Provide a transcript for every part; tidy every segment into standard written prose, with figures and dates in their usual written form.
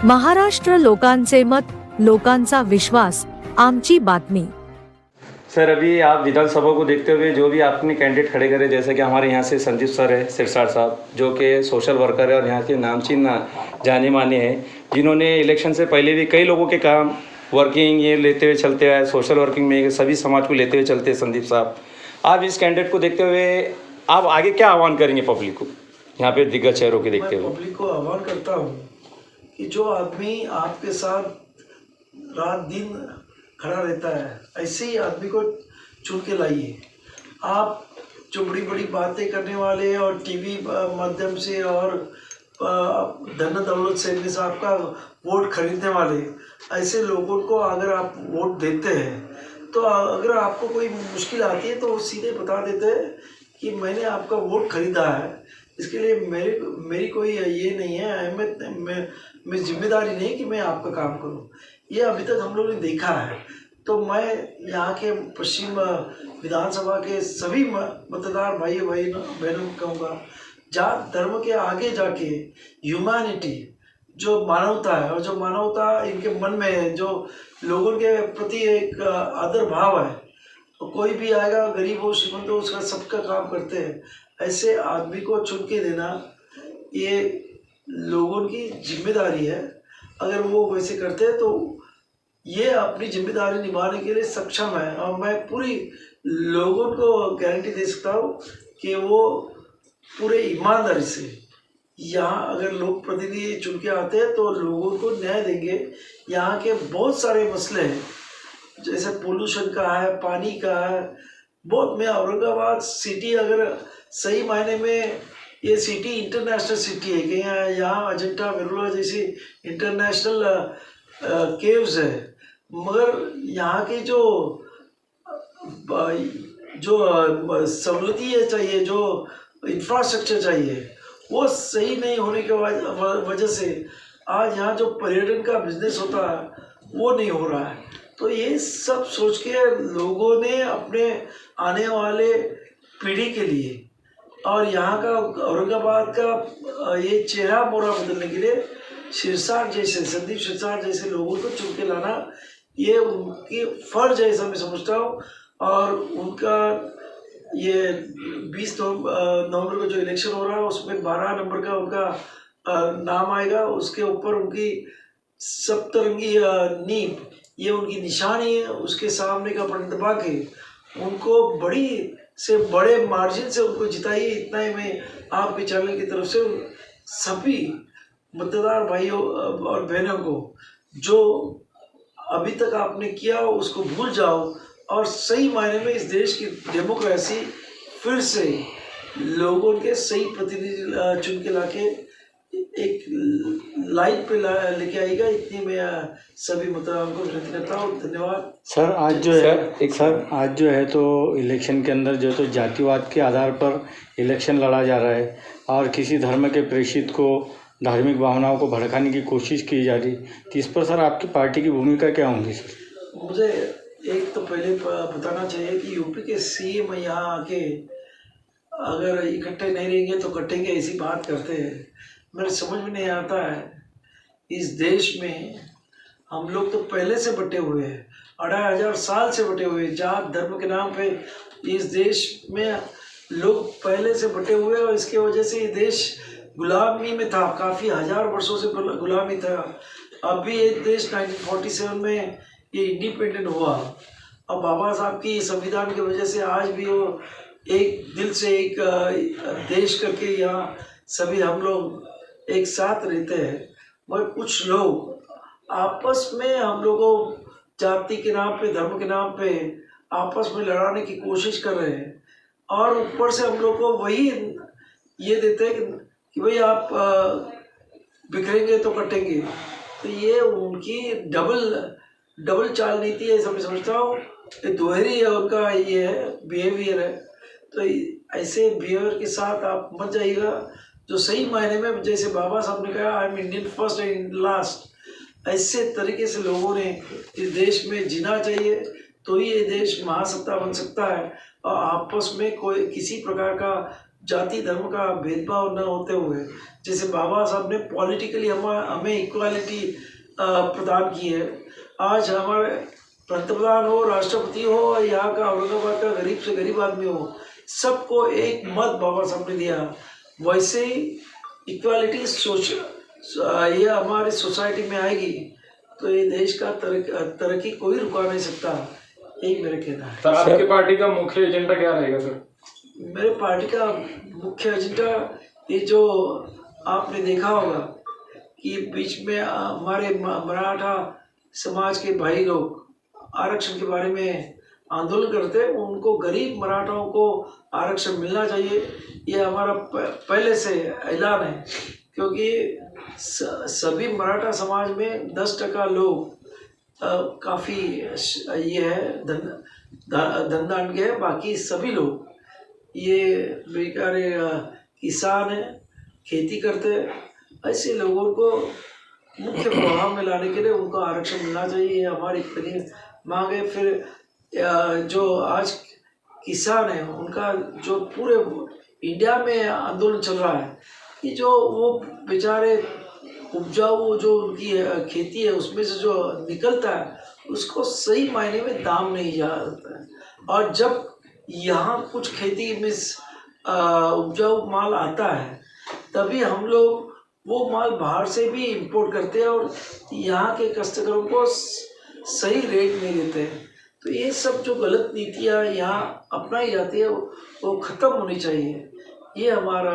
महाराष्ट्र लोकांचे मत, लोकांचा विश्वास, आमची बातमी। सर, अभी आप विधानसभा को देखते हुए जो भी आपने कैंडिडेट खड़े करे, जैसे कि हमारे यहाँ से संदीप सर है, सिरसाट साहब, जो कि सोशल वर्कर है और यहाँ के नामचीन जाने माने हैं, जिन्होंने इलेक्शन से पहले भी कई लोगों के काम वर्किंग ये लेते हुए चलते आए, सोशल वर्किंग में सभी समाज को लेते हुए चलते हैं संदीप साहब। आप इस कैंडिडेट को देखते हुए आप आगे क्या आह्वान करेंगे पब्लिक को, यहाँ पे दिग्गज चेहरों के देखते हुए? मैं पब्लिक को आह्वान करता हूँ कि जो आदमी आपके साथ रात दिन खड़ा रहता है, ऐसे ही आदमी को चुन के लाइए। आप जो बड़ी बड़ी बातें करने वाले और टीवी माध्यम से और धन दौलत से आपका वोट खरीदने वाले ऐसे लोगों को अगर आप वोट देते हैं तो अगर आपको कोई मुश्किल आती है तो वो सीधे बता देते हैं कि मैंने आपका वोट खरीदा है, इसके लिए मेरी कोई ये नहीं है अहमियत, मैं जिम्मेदारी नहीं कि मैं आपका काम करूं। ये अभी तक हम लोगों ने देखा है। तो मैं यहाँ के पश्चिम विधानसभा के सभी मतदार भाई बहनों को कहूँगा, जात धर्म के आगे जाके ह्यूमैनिटी, जो मानवता है और जो मानवता इनके मन में है, जो लोगों के प्रति एक आदर भाव है, तो कोई भी आएगा, गरीब हो श्रीमंत हो, उसका सबका काम करते हैं, ऐसे आदमी को चुन के देना ये लोगों की जिम्मेदारी है। अगर वो वैसे करते हैं तो ये अपनी जिम्मेदारी निभाने के लिए सक्षम है और मैं पूरी लोगों को गारंटी दे सकता हूँ कि वो पूरे ईमानदारी से यहाँ अगर लोग प्रतिनिधि चुन के आते हैं तो लोगों को न्याय देंगे। यहाँ के बहुत सारे मसले हैं, जैसे पोल्यूशन का है, पानी का है, बहुत में औरंगाबाद सिटी अगर सही मायने में ये सिटी इंटरनेशनल सिटी है कि यहाँ अजंता वेरूला जैसी इंटरनेशनल केव्स है, मगर यहाँ की जो सहूलती चाहिए, जो इंफ्रास्ट्रक्चर चाहिए, वो सही नहीं होने के वजह से आज यहाँ जो पर्यटन का बिजनेस होता है वो नहीं हो रहा है। तो ये सब सोच के लोगों ने अपने आने वाले पीढ़ी के लिए और यहाँ का औरंगाबाद का ये चेहरा मोहरा बदलने के लिए संदीप सिरसाट जैसे लोगों को चुन के लाना ये उनकी फर्ज है, ऐसा मैं समझता हूँ। और उनका ये 20 नवंबर को जो इलेक्शन हो रहा है उसमें 12 नंबर का उनका नाम आएगा, उसके ऊपर उनकी सप्तरंगी नींव ये उनकी निशानी है, उसके सामने का बटन दबा के उनको बड़ी से बड़े मार्जिन से उनको जिताइए। इतना ही मैं आपके चैनल की तरफ से सभी मतदार भाइयों और बहनों को, जो अभी तक आपने किया उसको भूल जाओ और सही मायने में इस देश की डेमोक्रेसी फिर से लोगों के सही प्रतिनिधि चुन के लाके एक लाइन पे लेके आएगा। इतनी मैं सभी मतदाताओं को विनती करता हूँ। धन्यवाद सर। आज जो है तो इलेक्शन के अंदर जो है तो जातिवाद के आधार पर इलेक्शन लड़ा जा रहा है और किसी धर्म के प्रेषित को धार्मिक भावनाओं को भड़काने की कोशिश की जा रही, तो इस पर सर आपकी पार्टी की भूमिका क्या होगी सर? मुझे एक तो पहले बताना चाहिए कि यूपी के सीएम यहाँ आके अगर इकट्ठे नहीं रहेंगे तो कटेंगे, ऐसी बात करते हैं। मेरे समझ में नहीं आता है, इस देश में हम लोग तो पहले से बटे हुए हैं, 2500 साल से बटे हुए हैं। जात धर्म के नाम पे इस देश में लोग पहले से बटे हुए हैं और इसके वजह से ये देश गुलामी में था, काफ़ी हजार वर्षों से गुलामी था। अब भी ये देश 1947 में ये इंडिपेंडेंट हुआ। अब बाबा साहब की संविधान की वजह से आज भी वो एक दिल से एक देश करके यहाँ सभी हम लोग एक साथ रहते हैं। मगर कुछ लोग आपस में हम लोगों जाति के नाम पे, धर्म के नाम पे आपस में लड़ाने की कोशिश कर रहे हैं और ऊपर से हम लोग को वही ये देते हैं कि भाई आप बिखरेंगे तो कटेंगे। तो ये उनकी डबल चाल नीति है, ऐसा मैं समझता हूँ। ये दोहरी है उनका, ये है बिहेवियर है। तो ऐसे बिहेवियर के साथ आप मत जाइएगा। जो सही मायने में जैसे बाबा साहब ने कहा, I am Indian first and last, ऐसे तरीके से लोगों ने इस देश में जीना चाहिए, तो ही ये देश महासत्ता बन सकता है और आपस में कोई किसी प्रकार का जाति धर्म का भेदभाव न होते हुए, जैसे बाबा साहब ने पॉलिटिकली हमें इक्वालिटी प्रदान की है। आज हमारे पंतप्रधान हो, राष्ट्रपति हो, यहाँ का औरंगाबाद का गरीब से गरीब आदमी हो, सबको एक मत बाबा साहब ने दिया। वैसे ही इक्वालिटी ये हमारी सोसाइटी में आएगी तो ये देश का तरक्की कोई रुका नहीं सकता। यही मेरा कहना है। सर, आपकी पार्टी का मुख्य एजेंडा क्या रहेगा सर? मेरे पार्टी का मुख्य एजेंडा ये जो आपने देखा होगा कि बीच में हमारे मराठा समाज के भाई लोग आरक्षण के बारे में आंदोलन करते हैं, उनको गरीब मराठाओं को आरक्षण मिलना चाहिए। ये हमारा पहले से ऐलान है, क्योंकि सभी मराठा समाज में 10% लोग काफ़ी ये है धनदान के है, बाकी सभी लोग ये बेकार किसान है, खेती करते हैं। ऐसे लोगों को मुख्य प्रभाव में लाने के लिए उनको आरक्षण मिलना चाहिए, ये हमारी कड़ी मांग है। फिर जो आज किसान है उनका जो पूरे इंडिया में आंदोलन चल रहा है कि जो वो बेचारे उपजाऊ जो उनकी खेती है उसमें से जो निकलता है उसको सही मायने में दाम नहीं जाता है। और जब यहाँ कुछ खेती में उपजाऊ माल आता है तभी हम लोग वो माल बाहर से भी इंपोर्ट करते हैं और यहाँ के कस्टमरों को सही रेट नहीं देते हैं। तो ये सब जो गलत नीतियाँ यहाँ अपनाई जाती है वो ख़त्म होनी चाहिए, ये हमारा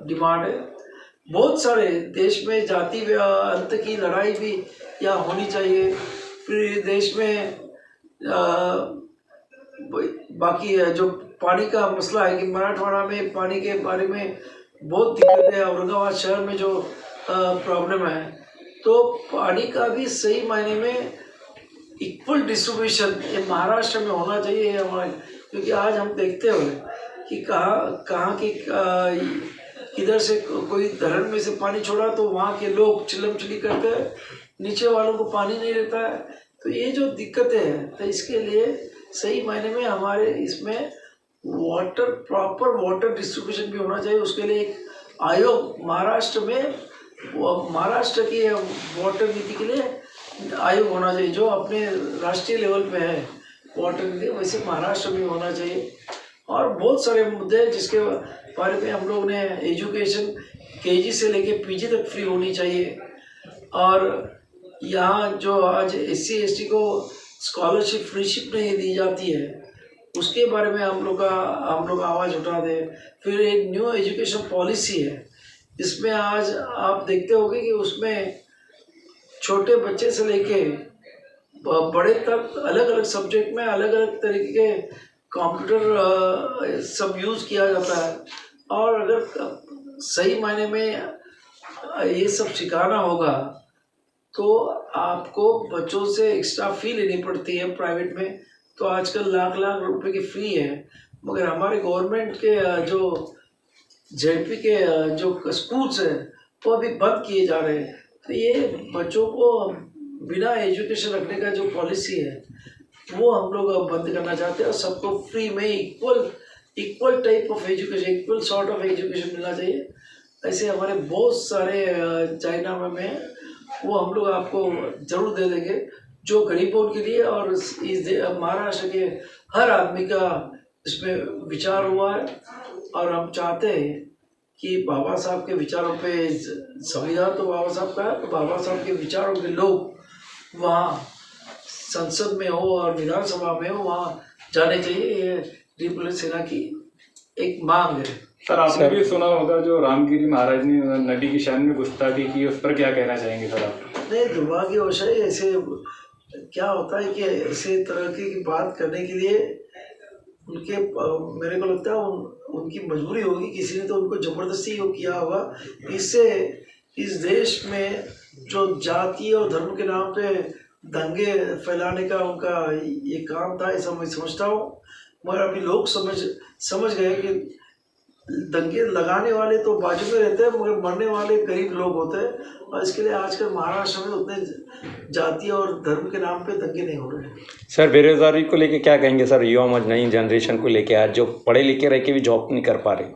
डिमांड है। बहुत सारे देश में जाति अंत की लड़ाई भी यहाँ होनी चाहिए। फिर देश में बाकी जो पानी का मसला है कि मराठवाड़ा में पानी के बारे में बहुत दिक्कत है, औरंगाबाद शहर में जो प्रॉब्लम है, तो पानी का भी सही मायने में इक्वल डिस्ट्रीब्यूशन ये महाराष्ट्र में होना चाहिए हमारे। क्योंकि आज हम देखते हुए कि कहाँ की किधर से कोई धरण में से पानी छोड़ा तो वहाँ के लोग चिल्लम चिल्ली करते हैं, नीचे वालों को पानी नहीं रहता है। तो ये जो दिक्कतें हैं, तो इसके लिए सही मायने में हमारे इसमें प्रॉपर वाटर डिस्ट्रीब्यूशन भी होना चाहिए। उसके लिए एक आयोग महाराष्ट्र में, महाराष्ट्र की वाटर नीति के लिए आयोग होना चाहिए जो अपने राष्ट्रीय लेवल पे है वाटर नीति, वैसे महाराष्ट्र में होना चाहिए। और बहुत सारे मुद्दे हैं जिसके बारे में हम लोग ने एजुकेशन केजी से लेके पीजी तक फ्री होनी चाहिए। और यहाँ जो आज SC ST को स्कॉलरशिप फ्रीशिप नहीं दी जाती है उसके बारे में हम लोग आवाज़ उठा दें। फिर एक न्यू एजुकेशन पॉलिसी है, इसमें आज आप देखते होंगे कि उसमें छोटे बच्चे से लेके बड़े तक अलग अलग सब्जेक्ट में अलग अलग तरीके के कंप्यूटर सब यूज़ किया जाता है। और अगर सही मायने में ये सब सिखाना होगा तो आपको बच्चों से एक्स्ट्रा फ़ी लेनी पड़ती है प्राइवेट में, तो आजकल लाख लाख रुपए की फ़ी है। मगर हमारे गवर्नमेंट के जो ZP के जो स्कूल्स हैं वो अभी बंद किए जा रहे हैं। तो ये बच्चों को बिना एजुकेशन रखने का जो पॉलिसी है वो हम लोग बंद करना चाहते हैं और सबको फ्री में equal type of education, equal sort of education मिलना चाहिए। ऐसे हमारे बहुत सारे चाइना में वो हम लोग आपको ज़रूर दे देंगे जो गरीबों के लिए। और इस महाराष्ट्र के हर आदमी का इसमें विचार हुआ है और हम चाहते हैं कि बाबा साहब के विचारों पे, संविधान तो बाबा साहब का है, तो बाबा साहब के विचारों के लोग वहाँ संसद में हो और विधानसभा में हो वहाँ जाने चाहिए। ये रिपब्लिक सेना की एक मांग है। सर, आपने भी सुना होगा जो रामगिरी महाराज ने नदी की शान में गुस्ताखी की, उस पर क्या कहना चाहेंगे सर आप? नहीं, दुर्भाग्यवश है। ऐसे क्या होता है कि ऐसे तरह की बात करने के लिए उनके मेरे को लगता है उनकी मजबूरी होगी, किसी ने तो उनको ज़बरदस्ती किया होगा। इससे इस देश में जो जाति और धर्म के नाम पे दंगे फैलाने का उनका ये काम था, ऐसा मैं समझता हूँ। मगर अभी लोग समझ गए कि दंगे लगाने वाले तो बाजू में रहते हैं, मगर मरने वाले गरीब लोग होते हैं। और इसके लिए आजकल महाराष्ट्र में उतने जाति और धर्म के नाम पे दंगे नहीं हो रहे हैं। सर बेरोजगारी को लेके क्या कहेंगे सर, युवा नई जनरेशन को लेके आज जो पढ़े लिखे रह के भी जॉब नहीं कर पा रहे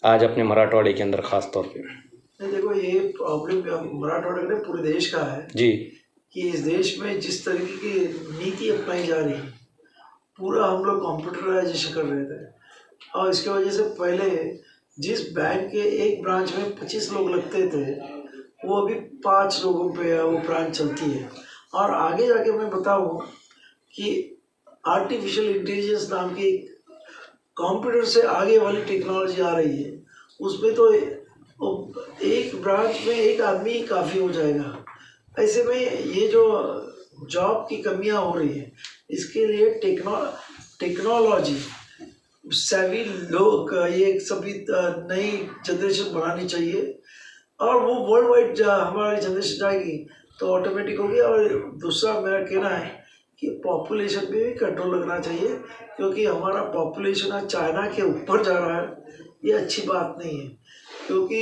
आज अपने मराठवाड़े के अंदर खास तौर पे? नहीं, देखो ये प्रॉब्लम मराठवाड़ा के पूरे देश का है जी, कि इस देश में जिस तरीके की नीति अपनाई जा रही है, पूरा हम लोग कंप्यूटराइजेशन कर रहे थे, और इसकी वजह से पहले जिस बैंक के एक ब्रांच में 25 लोग लगते थे, वो अभी 5 लोगों पे वो ब्रांच चलती है। और आगे जाके मैं बताऊं कि आर्टिफिशियल इंटेलिजेंस नाम की कंप्यूटर से आगे वाली टेक्नोलॉजी आ रही है, उसमें तो एक ब्रांच में एक आदमी काफ़ी हो जाएगा। ऐसे में ये जो जॉब की कमियां हो रही है, इसके लिए टेक्नोलॉजी सभी लोग ये सभी नई जनरेशन बनानी चाहिए, और वो वर्ल्ड वाइड हमारी जनरेशन जाएगी तो ऑटोमेटिक होगी। और दूसरा मेरा कहना है कि पॉपुलेशन पे भी कंट्रोल लगना चाहिए, क्योंकि हमारा पॉपुलेशन आज चाइना के ऊपर जा रहा है, ये अच्छी बात नहीं है। क्योंकि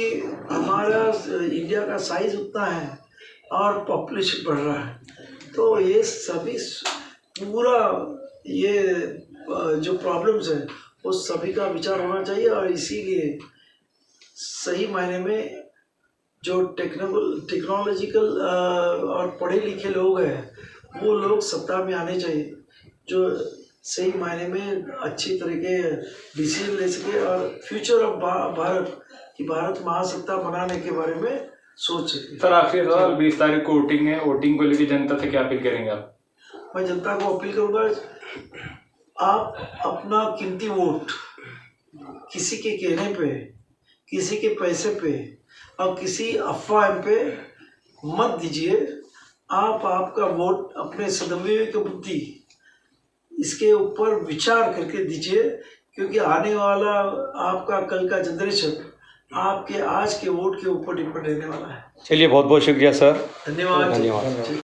हमारा इंडिया का साइज़ उतना है और पॉपुलेशन बढ़ रहा है, तो ये सभी पूरा ये जो प्रॉब्लम्स है वो सभी का विचार होना चाहिए। और इसीलिए सही मायने में जो टेक्नोलॉजिकल और पढ़े लिखे लोग हैं, वो लोग सत्ता में आने चाहिए, जो सही मायने में अच्छी तरीके डिसीजन ले सके और फ्यूचर ऑफ भारत की भारत महासत्ता बनाने के बारे में सोच सके। सर आखिरी सवाल, 20 तारीख को वोटिंग है, वोटिंग को लेकर जनता से क्या अपील करेंगे आप? मैं जनता को अपील करूँगा, आप अपना कीमती वोट किसी के कहने पे, किसी के पैसे पे और किसी अफवाह पे मत दीजिए। आप आपका वोट अपने सद्विवेक बुद्धि इसके ऊपर विचार करके दीजिए, क्योंकि आने वाला आपका कल का जनरेशन आपके आज के वोट के ऊपर डिपेंड रहने वाला है। चलिए बहुत बहुत शुक्रिया सर, धन्यवाद। धन्यवाद।